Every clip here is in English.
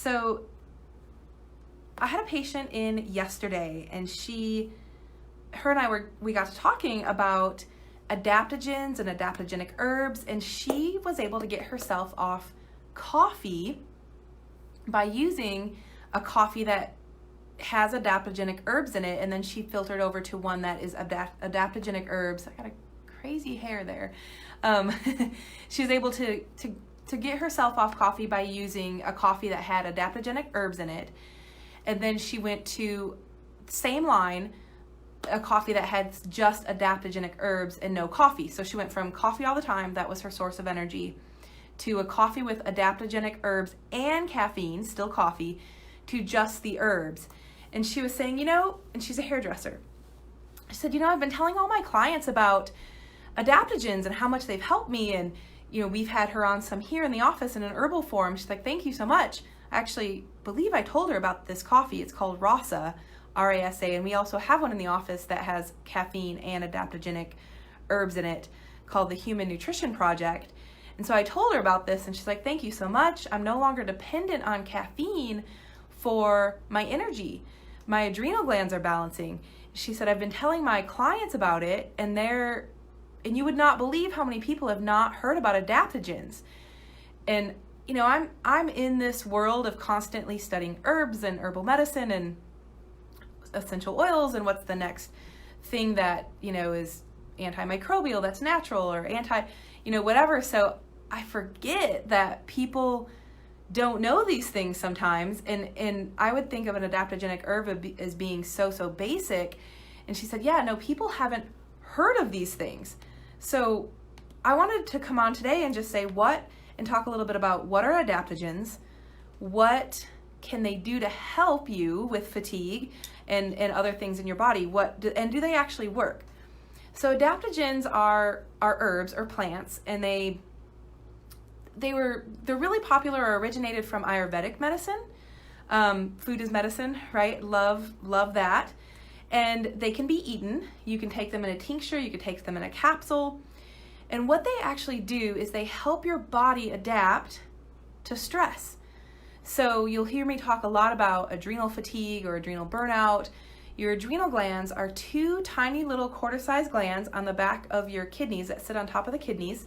So I had a patient in yesterday, and her and I we got to talking about adaptogens and adaptogenic herbs, and she was able to get herself off coffee by using a coffee that has adaptogenic herbs in it, and then she filtered over to one that is adaptogenic herbs. I got a crazy hair there. She was able to get herself off coffee by using a coffee that had adaptogenic herbs in it, and then she went to the same line, a coffee that had just adaptogenic herbs and no coffee. So she went from coffee all the time, that was her source of energy, to a coffee with adaptogenic herbs and caffeine, still coffee, to just the herbs. And she was saying, and she's a hairdresser. She said, I've been telling all my clients about adaptogens and how much they've helped me. And, we've had her on some here in the office in an herbal form. She's like, thank you so much. I actually believe I told her about this coffee. It's called Rasa, RASA. And we also have one in the office that has caffeine and adaptogenic herbs in it called the Human Nutrition Project. And so I told her about this, and she's like, thank you so much. I'm no longer dependent on caffeine for my energy. My adrenal glands are balancing. She said, I've been telling my clients about it, and you would not believe how many people have not heard about adaptogens. And, I'm in this world of constantly studying herbs and herbal medicine and essential oils and what's the next thing that, is antimicrobial, that's natural, or whatever. So I forget that people don't know these things sometimes, and I would think of an adaptogenic herb as being so basic. And she said, yeah, no, people haven't heard of these things. So I wanted to come on today and just say and talk a little bit about what are adaptogens, what can they do to help you with fatigue and other things in your body, and do they actually work? So adaptogens are herbs or plants, and they're really popular or originated from Ayurvedic medicine. Food is medicine, right? Love that. And they can be eaten. You can take them in a tincture, you can take them in a capsule. And what they actually do is they help your body adapt to stress. So you'll hear me talk a lot about adrenal fatigue or adrenal burnout. Your adrenal glands are two tiny little quarter-sized glands on the back of your kidneys that sit on top of the kidneys.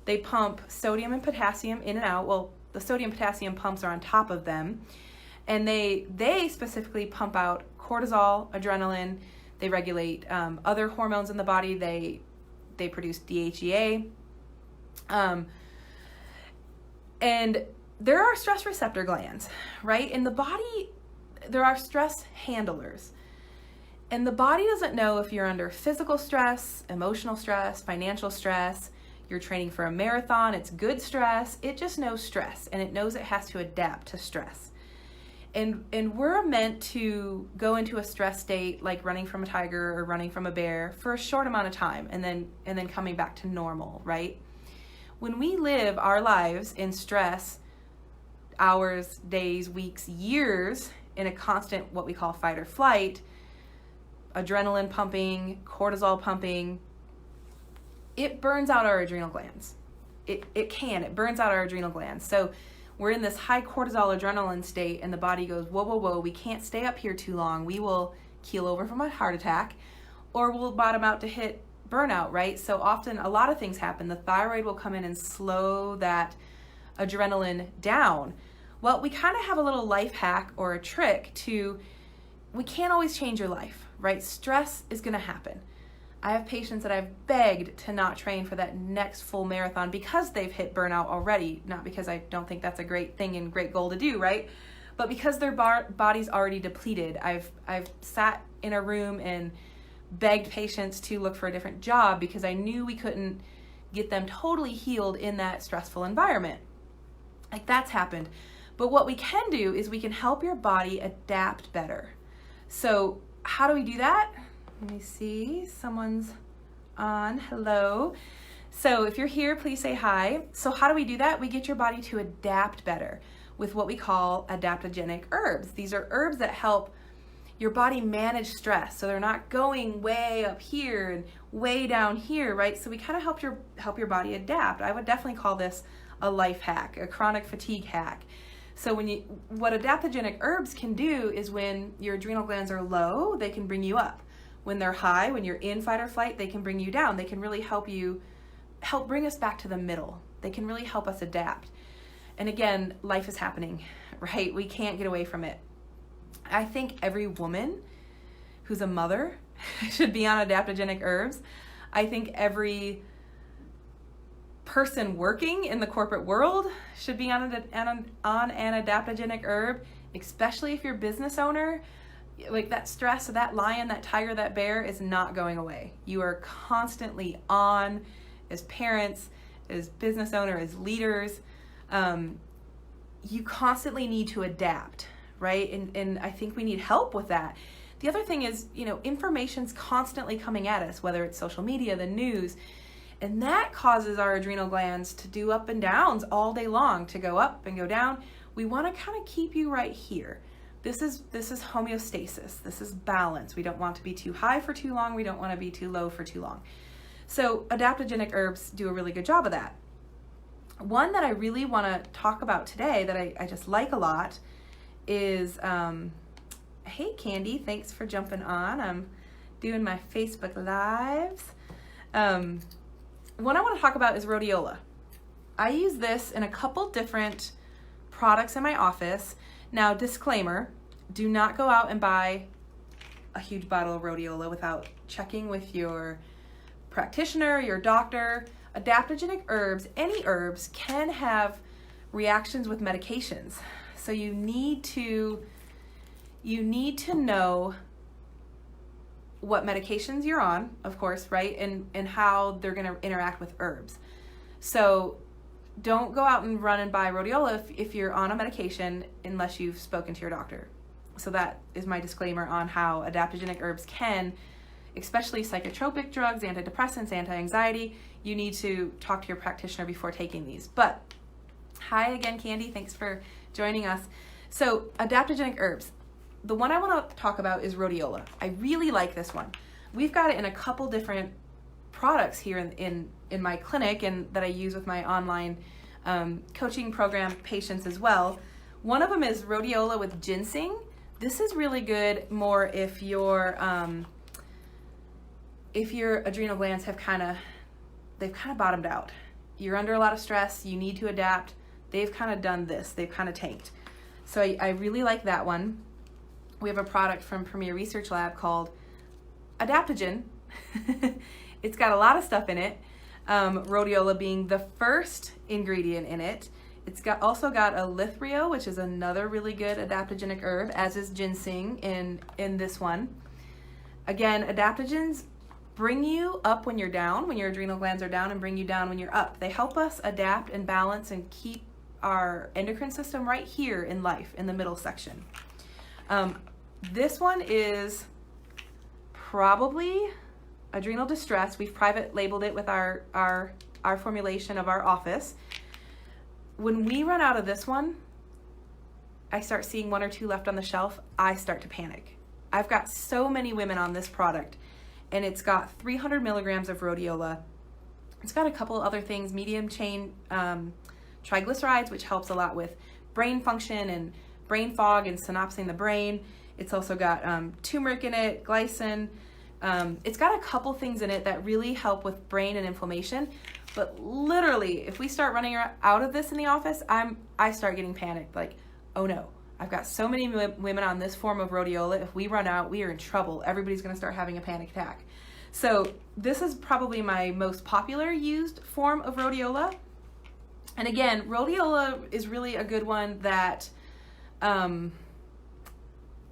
They pump sodium and potassium in and out. Well, the sodium potassium pumps are on top of them. And they specifically pump out cortisol, adrenaline. They regulate other hormones in the body. They produce DHEA. And there are stress receptor glands, right? In the body, there are stress handlers. And the body doesn't know if you're under physical stress, emotional stress, financial stress, you're training for a marathon, it's good stress. It just knows stress, and it knows it has to adapt to stress. And we're meant to go into a stress state like running from a tiger or running from a bear for a short amount of time and then coming back to normal, right? When we live our lives in stress, hours, days, weeks, years, in a constant what we call fight or flight, adrenaline pumping, cortisol pumping, it burns out our adrenal glands. It burns out our adrenal glands. So we're in this high cortisol adrenaline state, and the body goes, whoa, we can't stay up here too long. We will keel over from a heart attack, or we'll bottom out to hit burnout, right? So often a lot of things happen. The thyroid will come in and slow that adrenaline down. Well, we kind of have a little life hack or a trick we can't always change your life, right? Stress is going to happen. I have patients that I've begged to not train for that next full marathon because they've hit burnout already, not because I don't think that's a great thing and great goal to do, right? But because their body's already depleted. I've sat in a room and begged patients to look for a different job because I knew we couldn't get them totally healed in that stressful environment. Like, that's happened. But what we can do is we can help your body adapt better. So how do we do that? Let me see, someone's on. Hello. So if you're here, please say hi. So how do we do that? We get your body to adapt better with what we call adaptogenic herbs. These are herbs that help your body manage stress, so they're not going way up here and way down here, right? So we kind of help your body adapt. I would definitely call this a life hack, a chronic fatigue hack. So what adaptogenic herbs can do is when your adrenal glands are low, they can bring you up. When they're high, when you're in fight or flight, they can bring you down. They can really help bring us back to the middle. They can really help us adapt. And again, life is happening, right? We can't get away from it. I think every woman who's a mother should be on adaptogenic herbs. I think every person working in the corporate world should be on an adaptogenic herb, especially if you're a business owner. Like that stress, that lion, that tiger, that bear is not going away. You are constantly on as parents, as business owners, as leaders. You constantly need to adapt, right? And I think we need help with that. The other thing is, information's constantly coming at us, whether it's social media, the news, and that causes our adrenal glands to do up and downs all day long, to go up and go down. We want to kind of keep you right here. This is homeostasis. This is balance. We don't want to be too high for too long. We don't want to be too low for too long. So adaptogenic herbs do a really good job of that. One that I really want to talk about today that I just like a lot is, hey Candy, thanks for jumping on. I'm doing my Facebook Lives. One I want to talk about is rhodiola. I use this in a couple different products in my office. Now, disclaimer, do not go out and buy a huge bottle of rhodiola without checking with your practitioner, your doctor. Adaptogenic herbs, any herbs, can have reactions with medications. So you need to know what medications you're on, of course, right? And how they're going to interact with herbs. So don't go out and run and buy rhodiola if you're on a medication unless you've spoken to your doctor. So that is my disclaimer on how adaptogenic herbs can, especially psychotropic drugs, antidepressants, anti-anxiety, you need to talk to your practitioner before taking these. But hi again, Candy, thanks for joining us. So adaptogenic herbs. The one I want to talk about is rhodiola. I really like this one. We've got it in a couple different products here in my clinic and that I use with my online coaching program patients as well. One of them is rhodiola with ginseng. This is really good more if your adrenal glands have kind of bottomed out. You're under a lot of stress, you need to adapt. They've kind of done this, they've kind of tanked. So I really like that one. We have a product from Premier Research Lab called Adaptogen. It's got a lot of stuff in it. Rhodiola being the first ingredient in it. It's also got a lithrio, which is another really good adaptogenic herb, as is ginseng in this one. Again, adaptogens bring you up when you're down, when your adrenal glands are down, and bring you down when you're up. They help us adapt and balance and keep our endocrine system right here in life, in the middle section. This one is probably adrenal distress. We've private labeled it with our formulation of our office. When we run out of this one, I start seeing one or two left on the shelf, I start to panic. I've got so many women on this product, and it's got 300 milligrams of rhodiola. It's got a couple other things, medium chain triglycerides, which helps a lot with brain function and brain fog and synapsing the brain. It's also got turmeric in it, glycine. It's got a couple things in it that really help with brain and inflammation. But literally, if we start running out of this in the office, I start getting panicked. Like, oh no, I've got so many women on this form of rhodiola. If we run out, we are in trouble. Everybody's going to start having a panic attack. So this is probably my most popular used form of rhodiola. And again, rhodiola is really a good one that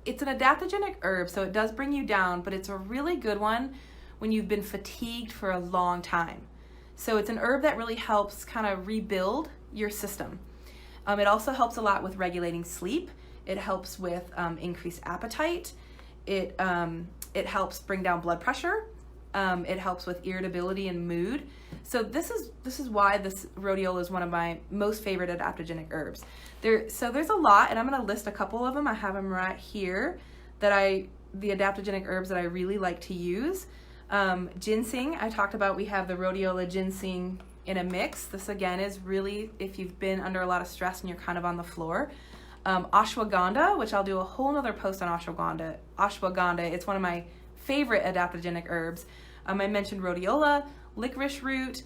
it's an adaptogenic herb, so it does bring you down, but it's a really good one when you've been fatigued for a long time. So it's an herb that really helps kind of rebuild your system. It also helps a lot with regulating sleep. It helps with increased appetite. It helps bring down blood pressure. It helps with irritability and mood. So this is why this rhodiola is one of my most favorite adaptogenic herbs. So there's a lot, and I'm going to list a couple of them. I have them right here the adaptogenic herbs that I really like to use. Ginseng, I talked about. We have the rhodiola ginseng in a mix. This again is really if you've been under a lot of stress and you're kind of on the floor. ashwagandha, which I'll do a whole nother post on ashwagandha. Ashwagandha, it's one of my favorite adaptogenic herbs. I mentioned rhodiola, licorice root,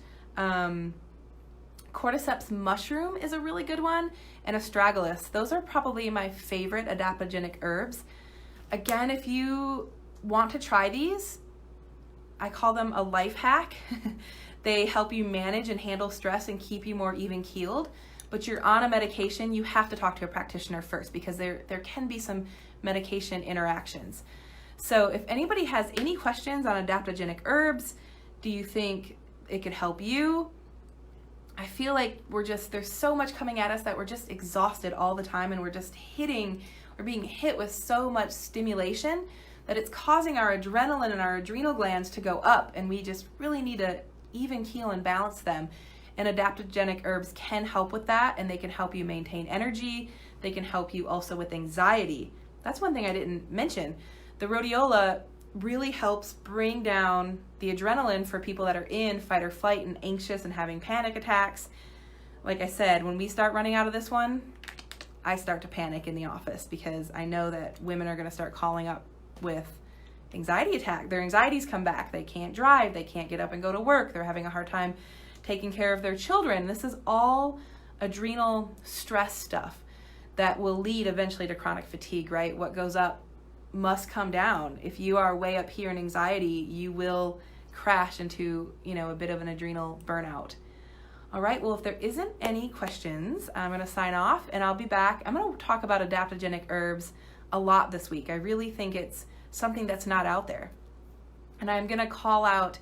cordyceps mushroom is a really good one, and astragalus. Those are probably my favorite adaptogenic herbs. Again, if you want to try these, I call them a life hack. They help you manage and handle stress and keep you more even keeled. But you're on a medication, you have to talk to a practitioner first, because there can be some medication interactions. So if anybody has any questions on adaptogenic herbs, do you think it could help you? I feel like there's so much coming at us that we're just exhausted all the time, and we're being hit with so much stimulation that it's causing our adrenaline and our adrenal glands to go up, and we just really need to even keel and balance them. And adaptogenic herbs can help with that, and they can help you maintain energy. They can help you also with anxiety. That's one thing I didn't mention. The rhodiola really helps bring down the adrenaline for people that are in fight or flight and anxious and having panic attacks. Like I said, when we start running out of this one, I start to panic in the office, because I know that women are going to start calling up with anxiety attack. Their anxieties come back. They can't drive. They can't get up and go to work. They're having a hard time taking care of their children. This is all adrenal stress stuff that will lead eventually to chronic fatigue, right? What goes up must come down. If you are way up here in anxiety, you will crash into, a bit of an adrenal burnout. All right, well, if there isn't any questions, I'm going to sign off, and I'll be back. I'm going to talk about adaptogenic herbs a lot this week. I really think it's something that's not out there. And I'm going to call out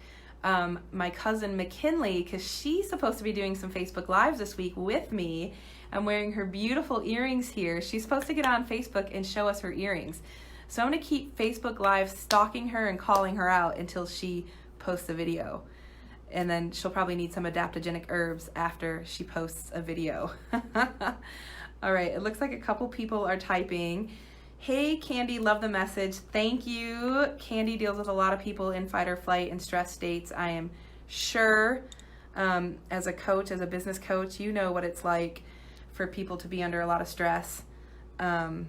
my cousin McKinley, because she's supposed to be doing some Facebook Lives this week with me. I'm wearing her beautiful earrings here. She's supposed to get on Facebook and show us her earrings. So I'm going to keep Facebook Live stalking her and calling her out until she posts a video. And then she'll probably need some adaptogenic herbs after she posts a video. All right, it looks like a couple people are typing. Hey, Candy, love the message. Thank you. Candy deals with a lot of people in fight or flight and stress states, I am sure. As a coach, as a business coach, you know what it's like for people to be under a lot of stress. Do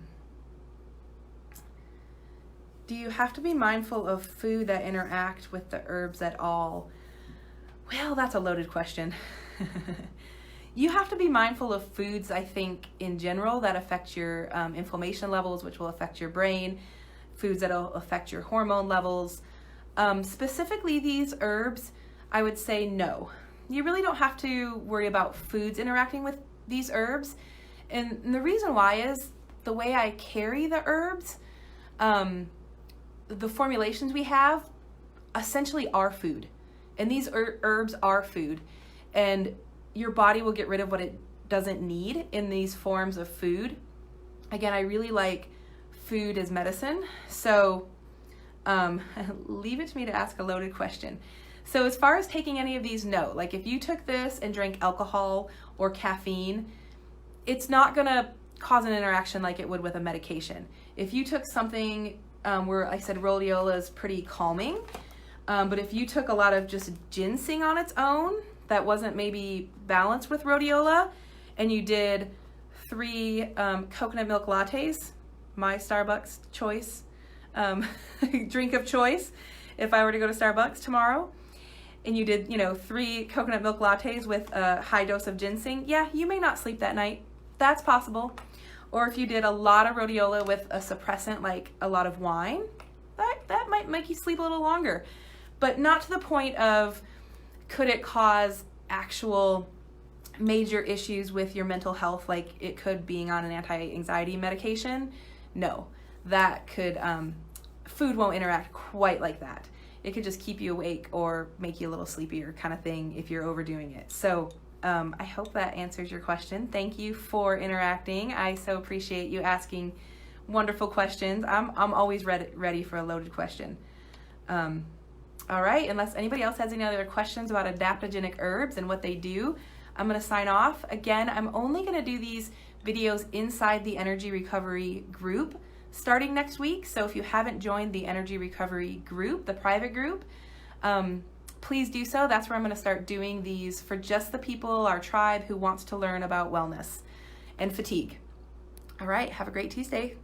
you have to be mindful of food that interact with the herbs at all? Well, that's a loaded question. You have to be mindful of foods, I think, in general that affect your inflammation levels, which will affect your brain, foods that will affect your hormone levels. Specifically these herbs, I would say no. You really don't have to worry about foods interacting with these herbs. And the reason why is the way I carry the herbs, the formulations we have essentially are food. And these herbs are food. And your body will get rid of what it doesn't need in these forms of food. Again, I really like food as medicine. So leave it to me to ask a loaded question. So as far as taking any of these, no. Like if you took this and drank alcohol or caffeine, it's not gonna cause an interaction like it would with a medication. If you took something where I said rhodiola is pretty calming, but if you took a lot of just ginseng on its own, that wasn't maybe balanced with rhodiola, and you did 3 coconut milk lattes, my Starbucks choice, drink of choice, if I were to go to Starbucks tomorrow, and you did, 3 coconut milk lattes with a high dose of ginseng, yeah, you may not sleep that night. That's possible. Or if you did a lot of rhodiola with a suppressant like a lot of wine, that might make you sleep a little longer. But not to the point of, could it cause actual major issues with your mental health like it could being on an anti-anxiety medication? No, that could, food won't interact quite like that. It could just keep you awake or make you a little sleepier kind of thing if you're overdoing it. So I hope that answers your question. Thank you for interacting. I so appreciate you asking wonderful questions. I'm always ready for a loaded question. All right, unless anybody else has any other questions about adaptogenic herbs and what they do, I'm gonna sign off. Again, I'm only gonna do these videos inside the Energy Recovery group starting next week. So if you haven't joined the Energy Recovery group, the private group, please do so. That's where I'm gonna start doing these for just the people, our tribe, who wants to learn about wellness and fatigue. All right, have a great Tuesday.